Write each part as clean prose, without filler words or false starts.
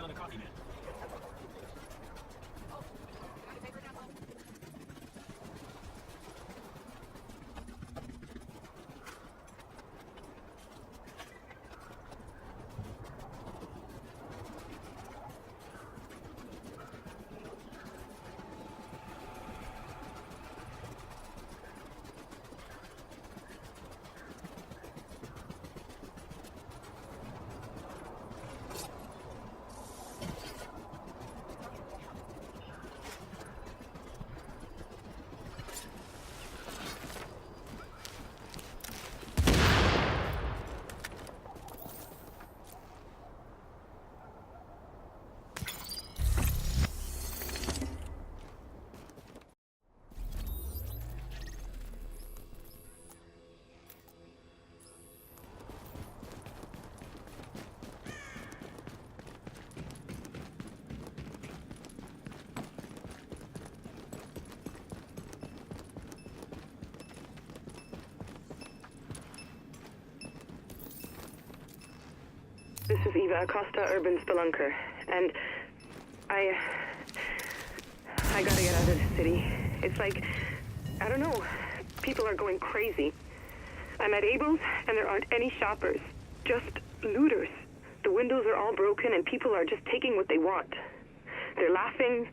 on the coffee, man. This is Eva Acosta, Urban Spelunker, and I gotta get out of the city. It's like, I don't know, people are going crazy. I'm at Abel's, and there aren't any shoppers, just looters. The windows are all broken, and people are just taking what they want. They're laughing,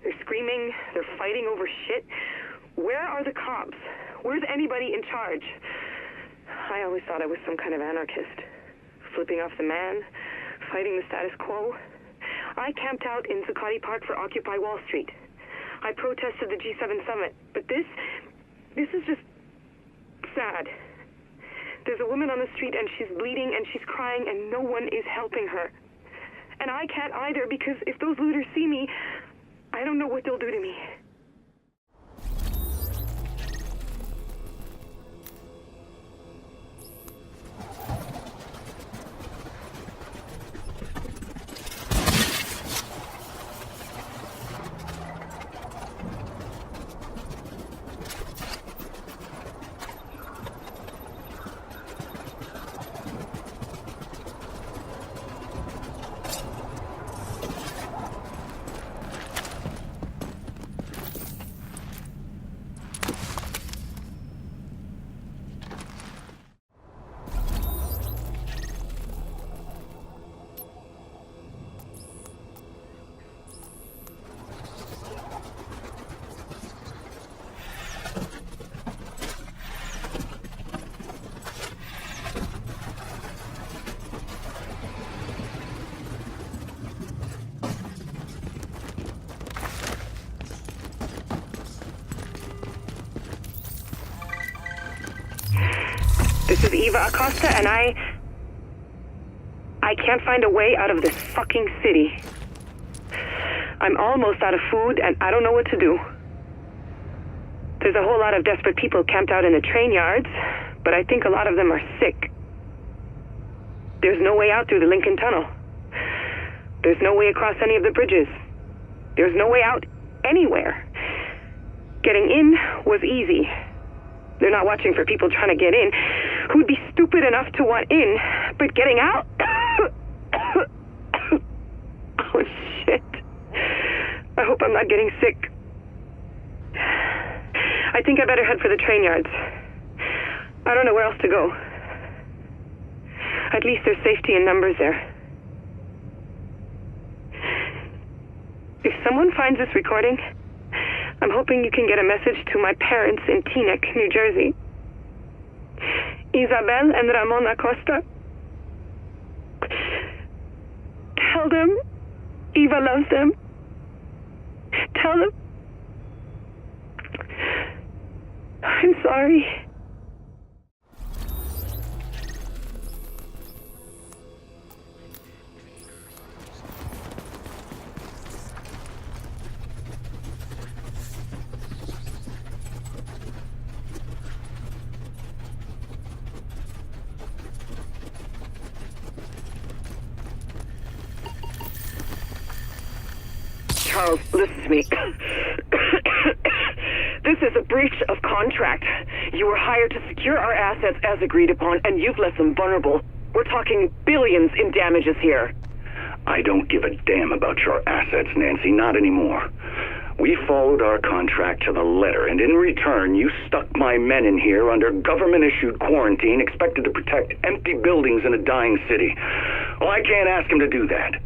they're screaming, they're fighting over shit. Where are the cops? Where's anybody in charge? I always thought I was some kind of anarchist. Flipping off the man, fighting the status quo. I camped out in Zuccotti Park for Occupy Wall Street. I protested the G7 summit, but this is just sad. There's a woman on the street and she's bleeding and she's crying and no one is helping her. And I can't either because if those looters see me, I don't know what they'll do to me. This is Eva Acosta, and I can't find a way out of this fucking city. I'm almost out of food, and I don't know what to do. There's a whole lot of desperate people camped out in the train yards, but I think a lot of them are sick. There's no way out through the Lincoln Tunnel. There's no way across any of the bridges. There's no way out anywhere. Getting in was easy. They're not watching for people trying to get in who'd be stupid enough to want in, but getting out? Oh, shit. I hope I'm not getting sick. I think I better head for the train yards. I don't know where else to go. At least there's safety in numbers there. If someone finds this recording, I'm hoping you can get a message to my parents in Teaneck, New Jersey. Isabel and Ramon Acosta. Tell them Eva loves them. Tell them I'm sorry. Charles, listen to me. This is a breach of contract. You were hired to secure our assets as agreed upon, and you've left them vulnerable. We're talking billions in damages here. I don't give a damn about your assets, Nancy, not anymore. We followed our contract to the letter, and in return, you stuck my men in here under government-issued quarantine, expected to protect empty buildings in a dying city. Well, I can't ask them to do that.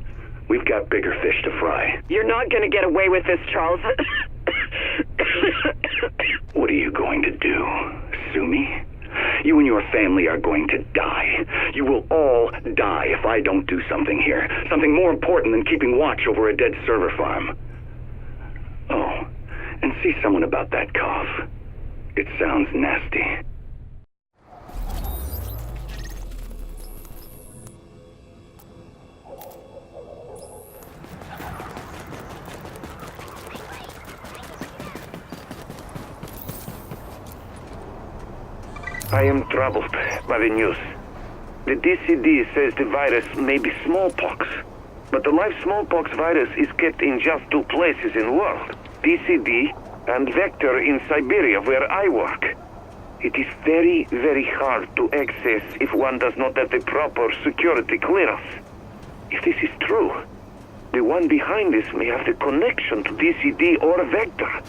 We've got bigger fish to fry. You're not gonna get away with this, Charles. What are you going to do? Sue me? You and your family are going to die. You will all die if I don't do something here. Something more important than keeping watch over a dead server farm. Oh, and see someone about that cough. It sounds nasty. I am troubled by the news. The DCD says the virus may be smallpox, but the live smallpox virus is kept in just 2 places in the world, DCD and Vector in Siberia, where I work. It is very, very hard to access if one does not have the proper security clearance. If this is true, the one behind this may have the connection to DCD or Vector.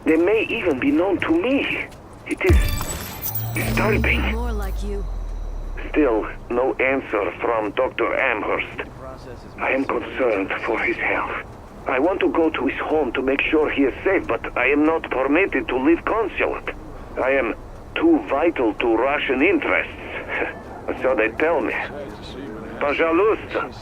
They may even be known to me. It is disturbing. More like you. Still, no answer from Dr. Amherst. I am concerned for his health. I want to go to his home to make sure he is safe, but I am not permitted to leave consulate. I am too vital to Russian interests. So they tell me. Пожалуйста.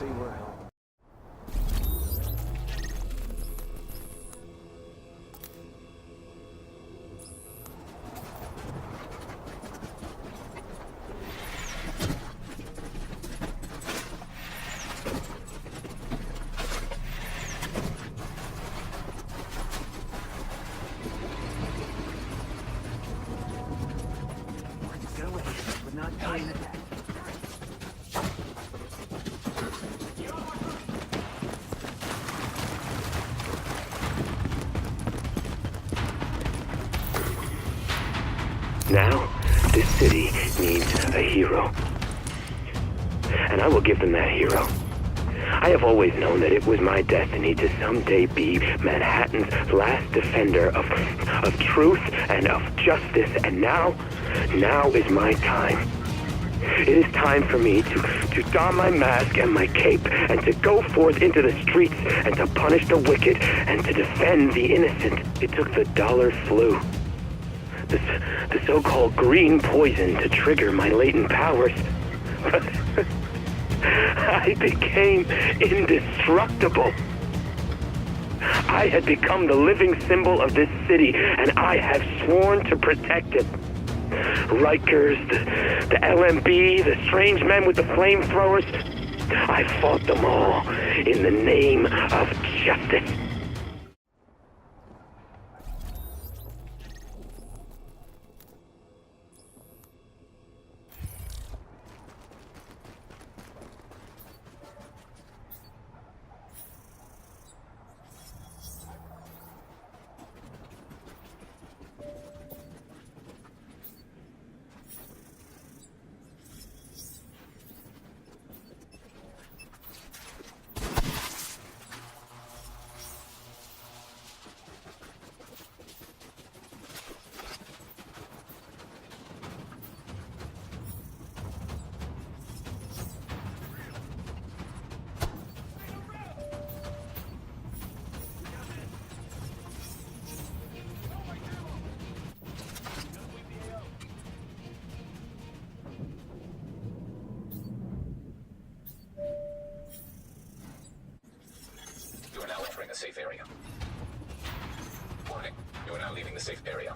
Now, this city needs a hero. And I will give them that hero. I have always known that it was my destiny to someday be Manhattan's last defender of truth and of justice. And now is my time. It is time for me to don my mask and my cape and to go forth into the streets and to punish the wicked and to defend the innocent. It took the dollar flu, the so-called green poison, to trigger my latent powers. I became indestructible. I had become the living symbol of this city, and I have sworn to protect it. Rikers, the LMB, the strange men with the flamethrowers, I fought them all in the name of justice. You are now entering a safe area. Warning, you are now leaving the safe area.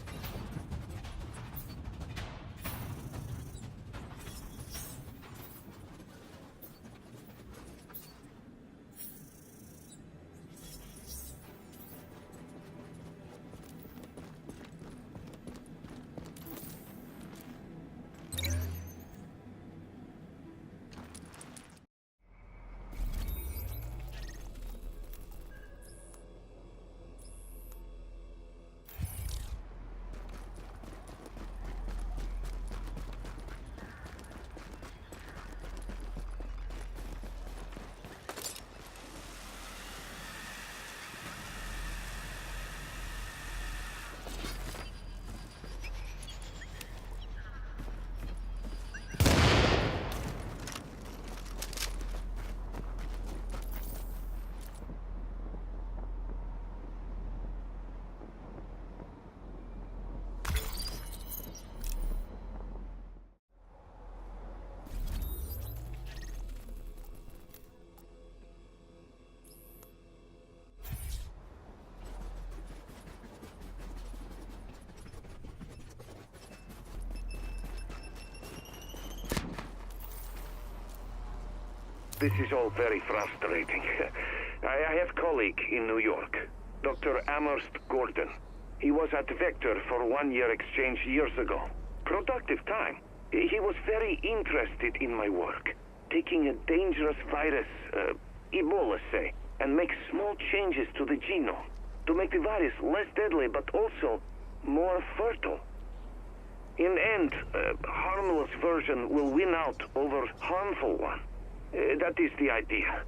this is all very frustrating. I have a colleague in New York, Dr. Amherst Gordon. He was at Vector for 1-year exchange years ago. Productive time. He was very interested in my work. Taking a dangerous virus, Ebola say, and make small changes to the genome to make the virus less deadly but also more fertile. In the end, a harmless version will win out over harmful one. That is the idea.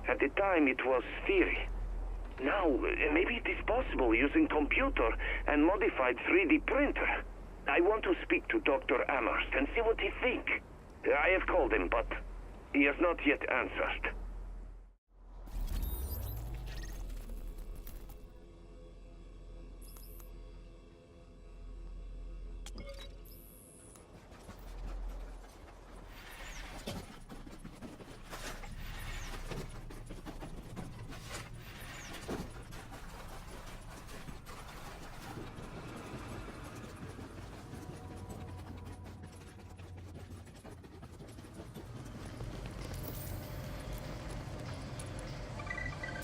At the time it was theory. Now, maybe it is possible using computer and modified 3D printer. I want to speak to Dr. Amherst and see what he thinks. I have called him, but he has not yet answered.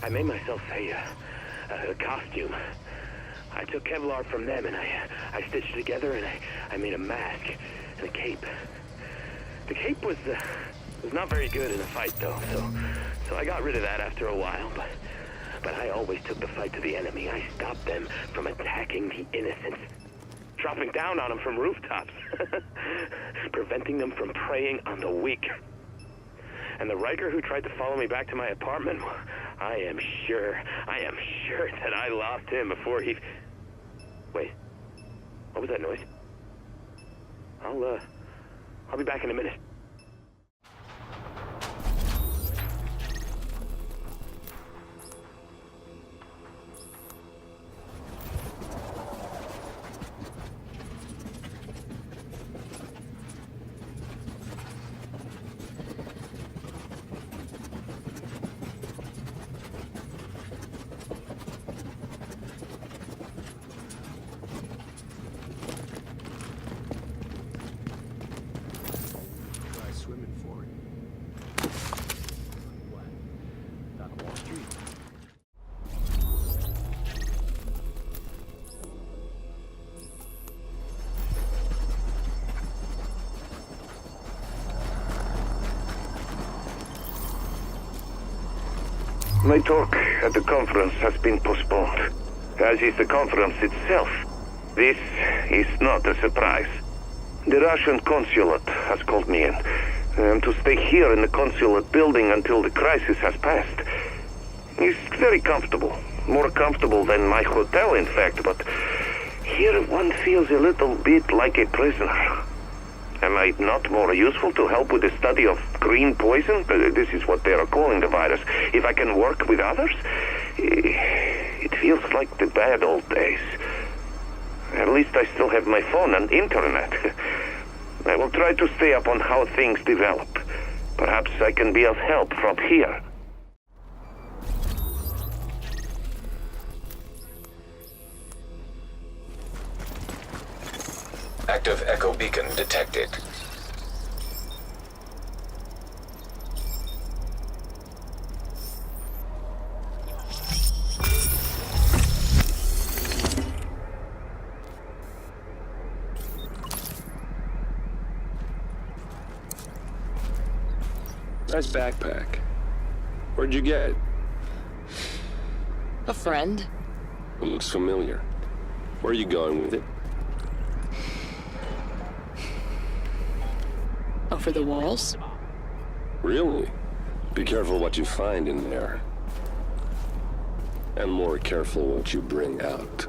I made myself a costume. I took Kevlar from them and I stitched it together and I made a mask and a cape. The cape was not very good in a fight though, so I got rid of that after a while, but I always took the fight to the enemy. I stopped them from attacking the innocent, dropping down on them from rooftops, preventing them from preying on the weak. And the Riker who tried to follow me back to my apartment, I am sure that I lost him before he... Wait, what was that noise? I'll be back in a minute. My talk at the conference has been postponed, as is the conference itself. This is not a surprise. The Russian consulate has called me in. I am to stay here in the consulate building until the crisis has passed. It's very comfortable. More comfortable than my hotel, in fact, but here one feels a little bit like a prisoner. Am I not more useful to help with the study of green poison? This is what they are calling the virus. If I can work with others? It feels like the bad old days. At least I still have my phone and internet. I will try to stay up on how things develop. Perhaps I can be of help from here. Active echo beacon detected. Nice backpack. Where'd you get it? A friend. It looks familiar. Where are you going with it? Over the walls? Really? Be careful what you find in there. And more careful what you bring out.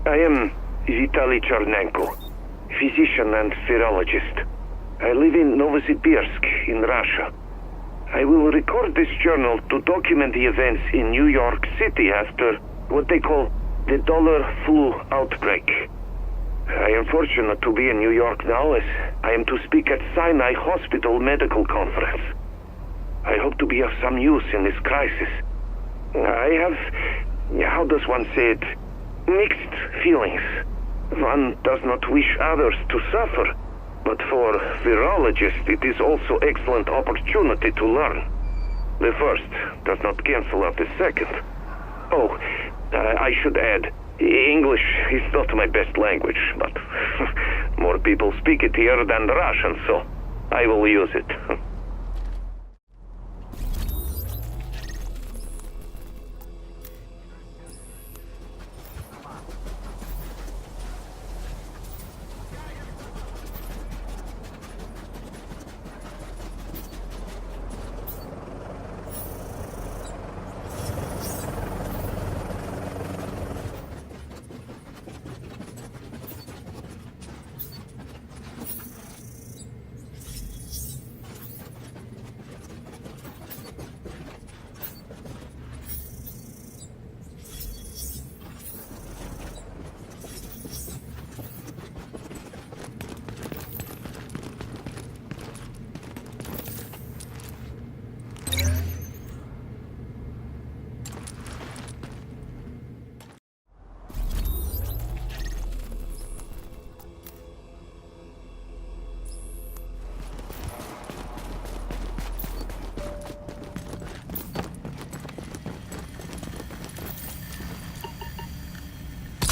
I am Vitaly Tchernenko, physician and virologist. I live in Novosibirsk in Russia. I will record this journal to document the events in New York City after what they call the dollar flu outbreak. I am fortunate to be in New York now as I am to speak at Sinai Hospital Medical Conference. I hope to be of some use in this crisis. I have, how does one say it, mixed feelings. One does not wish others to suffer, but for virologists it is also excellent opportunity to learn. The first does not cancel out the second. Oh, I should add, English is not my best language, but more people speak it here than Russian, so I will use it.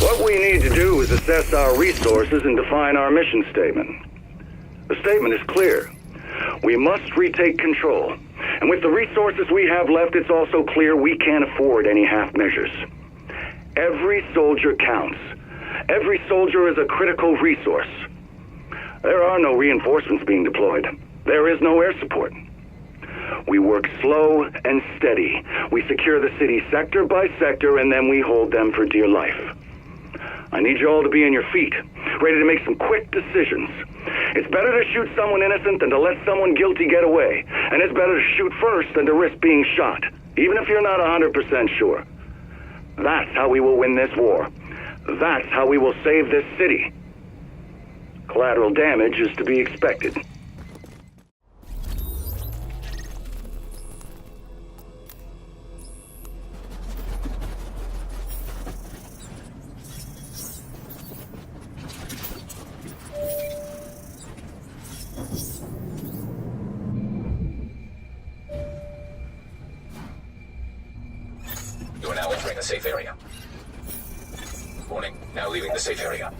What we need to do is assess our resources and define our mission statement. The statement is clear. We must retake control. And with the resources we have left, it's also clear we can't afford any half measures. Every soldier counts. Every soldier is a critical resource. There are no reinforcements being deployed. There is no air support. We work slow and steady. We secure the city sector by sector, and then we hold them for dear life. I need you all to be on your feet, ready to make some quick decisions. It's better to shoot someone innocent than to let someone guilty get away. And it's better to shoot first than to risk being shot, even if you're not 100% sure. That's how we will win this war. That's how we will save this city. Collateral damage is to be expected. You are now entering the safe area. Warning, now leaving the safe area.